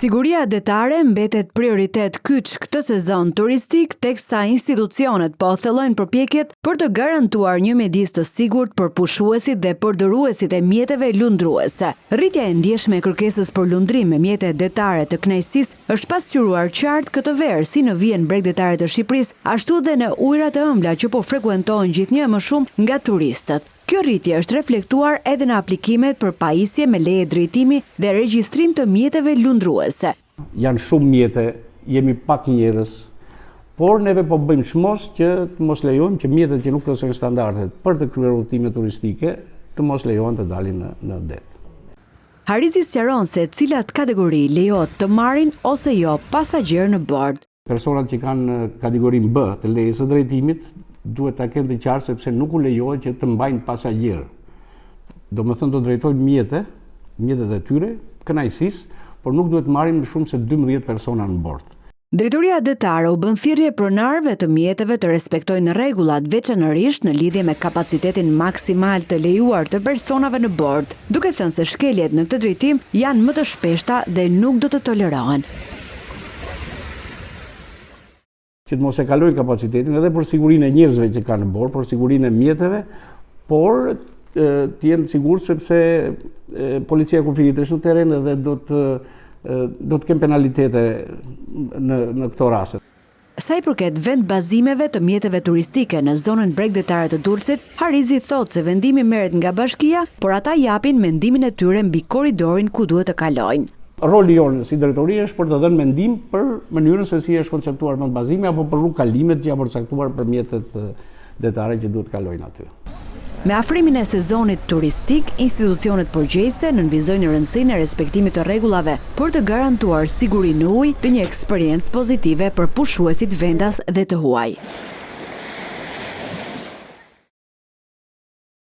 Siguria detare mbetet prioritet kyç këtë sezon turistik, teksa institucionet po thellojnë përpjekjet për të garantuar një mjedis të sigurt për pushuesit dhe përdoruesit e mjeteve lundruese. Rritja e ndjeshme e kërkesës për lundrim me mjete detare të kënaqësisë është pasqyruar qartë këtë verë si në vijen bregdetare të Shqipërisë, ashtu dhe në ujërat e ëmbla që po frekuentohen gjithnjë më shumë nga turistët. Kjo rritje është reflektuar edhe në aplikimet për pajisje me leje drejtimi dhe regjistrim të mjeteve lundruese. Janë shumë mjete, jemi pak njerëz, por neve po bëjmë çmos që të mos lejojmë që mjetet që nuk plotësojnë standardet për të kryer udhëtime turistike të mos lejohen të dalin në det. Harizi sqaron se cilat kategori lejohet të marrin ose jo pasagjerë në bord. Personat që kanë kategorinë B të lejes së drejtimit duhet ta kenë të qartë sepse nuk u lejohet që të mbajnë pasagjerë. Domethënë do drejtojnë mjetet e tyre kënaqësisë, por nuk duhet marrin më shumë se 12 persona në bord. Drejtoria detare u bën thirrje pronarëve të mjeteve të respektojnë rregullat, veçanërisht në lidhje me kapacitetin maksimal të lejuar të personave në bord, duke thënë se shkeljet në këtë drejtim janë më të shpeshta dhe nuk do të tolerohen. Që të mos e kalojnë kapacitetin edhe për sigurinë e njerëzve që kanë në bord, për sigurinë e mjeteve, por të jenë sigurt sepse policia e kufirit është në terren dhe do të kenë penalitete në këto raste. Sa i përket vendbazimeve të mjeteve turistike në zonën bregdetare të Durrësit, Harizi thotë se vendimi merret nga bashkia, por ata japin mendimin e tyre mbi korridorin ku duhet të kalojnë. Roli jonë si drejtori është për të dhënë mendim për mënyrën se si është konceptuar vendbazimi apo për rrugkalimet që janë përcaktuar për mjetet detare që duhet kalojnë aty. Me afrimin e sezonit turistik, institucionet përgjegjëse nënvizojnë rëndësinë e respektimit të rregullave për të garantuar sigurinë në ujë dhe një eksperiencë pozitive për pushuesit vendas dhe të huaj.